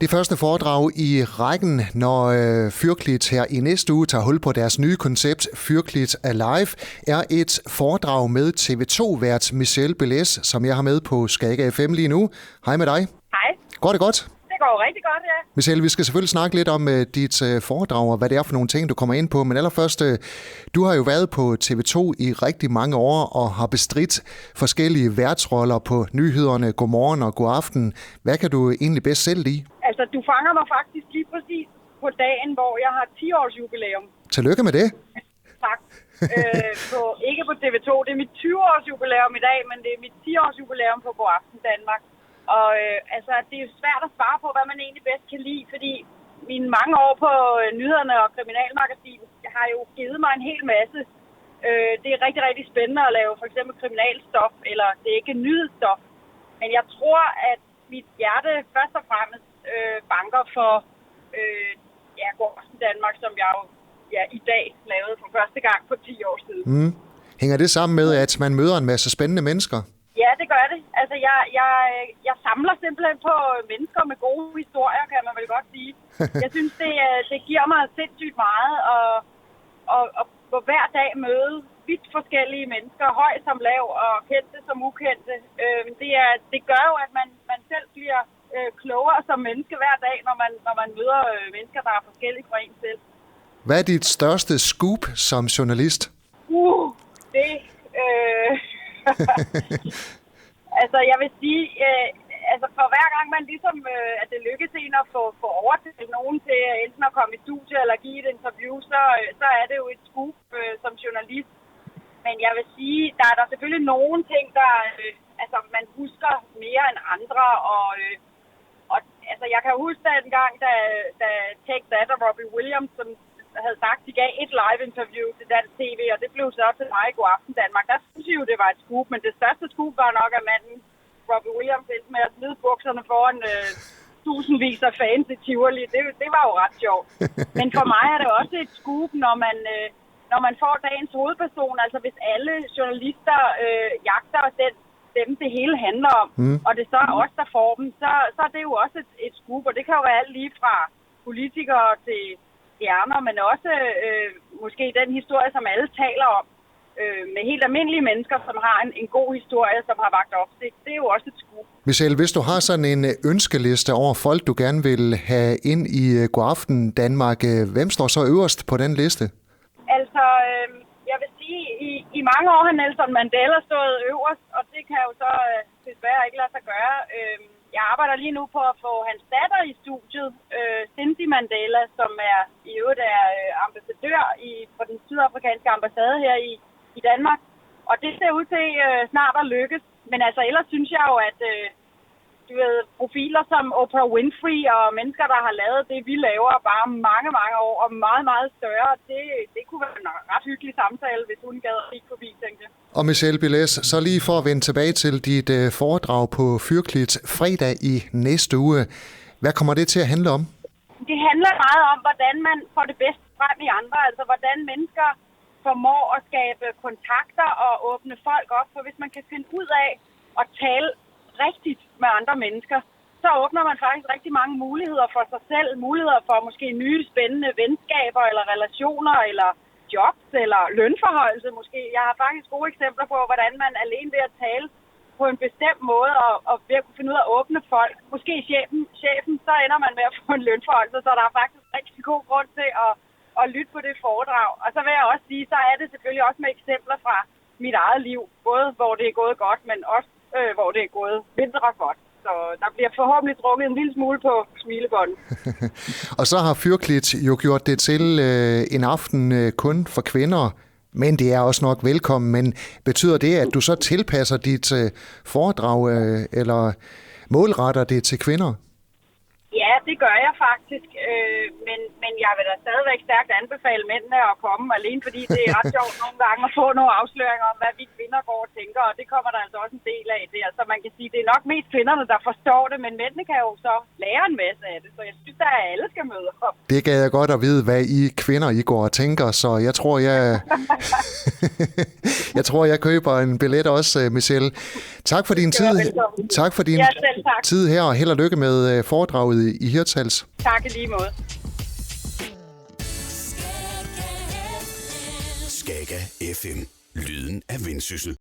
Det første foredrag i rækken, når Fyrklit her i næste uge tager hul på deres nye koncept Fyrklit Alive, er et foredrag med TV2-vært Michelle Bellez, som jeg har med på Skaga FM lige nu. Hej med dig. Hej. Går det godt? Det går rigtig godt, ja. Michelle, vi skal selvfølgelig snakke lidt om dit foredrag og hvad det er for nogle ting, du kommer ind på. Men allerførst, du har jo været på TV2 i rigtig mange år og har bestridt forskellige værtsroller på nyhederne. Godmorgen og god aften. Hvad kan du egentlig bedst selv lide? Altså, du fanger mig faktisk lige præcis på dagen, hvor jeg har 10-års jubilæum. Tillykke med det. Tak. Ikke på TV2, det er mit 20-års jubilæum i dag, men det er mit 10-års jubilæum på God Aften Danmark. Og det er jo svært at svare på, hvad man egentlig bedst kan lide, fordi mine mange år på nyhederne og kriminalmagasinet har jo givet mig en hel masse. Det er rigtig, rigtig spændende at lave for eksempel kriminalstof, eller det er ikke nyhedsstof. Men jeg tror, at mit hjerte først og fremmest banker for God Aften Danmark, som jeg jo i dag lavede for første gang for 10 år siden. Hænger det sammen med, at man møder en masse spændende mennesker? Ja, det gør det. Altså, jeg samler simpelthen på mennesker med gode historier, kan man vel godt sige. Jeg synes, det giver mig sindssygt meget at på hver dag møde vidt forskellige mennesker, høj som lav og kendte som ukendte. Det gør jo, at man selv bliver klogere som menneske hver dag, når man møder mennesker, der er forskellige fra en selv. Hvad er dit største scoop som journalist? Altså, jeg vil sige, for hver gang man ligesom, at det lykkes en at få overtalt nogen til enten at komme i studie eller give et interview, så er det jo et scoop som journalist. Men jeg vil sige, der er selvfølgelig nogle ting, der man husker mere end andre, og jeg kan huske den gang, da Take That og Robbie Williams, som havde sagt, de gav et live-interview til Dansk TV, og det blev så til mig i God Aften Danmark. Der synes jeg jo, det var et scoop, men det største scoop var nok, at manden, Robbie Williams, endte med at smide bukserne foran tusindvis af fans i Tivoli. Det var jo ret sjovt. Men for mig er det også et scoop, når man får dagens hovedperson, altså hvis alle journalister jagter dem, det hele handler om, og det så er os, der får dem, så er det jo også et scoop, og det kan jo være alt lige fra politikere til stjerner, men også måske den historie, som alle taler om, med helt almindelige mennesker, som har en god historie, som har vakt opsigt. Det er jo også et scoop. Michelle, hvis du har sådan en ønskeliste over folk, du gerne vil have ind i God Aften Danmark, hvem står så øverst på den liste? Altså, jeg vil sige, i mange år har Nelson Mandela stået øverst, og det kan jo så desværre ikke lade sig gøre. Jeg arbejder lige nu på at få hans datter i studiet, Cindy Mandela, som i øvrigt er ambassadør på den sydafrikanske ambassade her i Danmark. Og det ser ud til snart at lykkes. Men altså, ellers synes jeg jo, at profiler som Oprah Winfrey og mennesker, der har lavet det, vi laver bare mange, mange år og meget, meget større, det kunne være en ret hyggelig samtale, hvis hun gad at kigge forbi, tænkte jeg. Og Michelle Bellez, så lige for at vende tilbage til dit foredrag på Fyrklit fredag i næste uge. Hvad kommer det til at handle om? Det handler meget om, hvordan man får det bedste frem i andre, altså hvordan mennesker formår at skabe kontakter og åbne folk op, for hvis man kan finde ud af at tale rigtigt med andre mennesker, så åbner man faktisk rigtig mange muligheder for sig selv, muligheder for måske nye spændende venskaber eller relationer eller jobs eller lønforhøjelse måske. Jeg har faktisk gode eksempler på, hvordan man alene ved at tale på en bestemt måde og ved at kunne finde ud af at åbne folk, måske chefen, så ender man med at få en lønforhøjelse, så der er faktisk rigtig god grund til at lytte på det foredrag. Og så vil jeg også sige, så er det selvfølgelig også med eksempler fra mit eget liv, både hvor det er gået godt, men også hvor det er gået mindre godt. Så der bliver forhåbentlig drukket en lille smule på smilebåndet. Og så har Fyrklit jo gjort det til en aften kun for kvinder, men det er også nok velkommen. Men betyder det, at du så tilpasser dit foredrag eller målretter det til kvinder? Ja, det gør jeg faktisk, men jeg vil da stadigvæk stærkt anbefale mændene at komme, alene fordi det er ret sjovt nogle gange at få nogle afsløringer om, hvad vi kvinder går og tænker, og det kommer der altså også en del af der. Så man kan sige, det er nok mest kvinderne, der forstår det, men mændene kan jo så lære en masse af det, så jeg synes, at alle skal møde op. Det gad jeg godt at vide, hvad I kvinder I går og tænker, så jeg tror, jeg køber en billet også, Michelle. Tak for din tid. Tak for din tid her, og held og lykke med foredraget livet i Hirtshals. Tak i lige måde. Skaga FM. Lyden af Vendsyssel.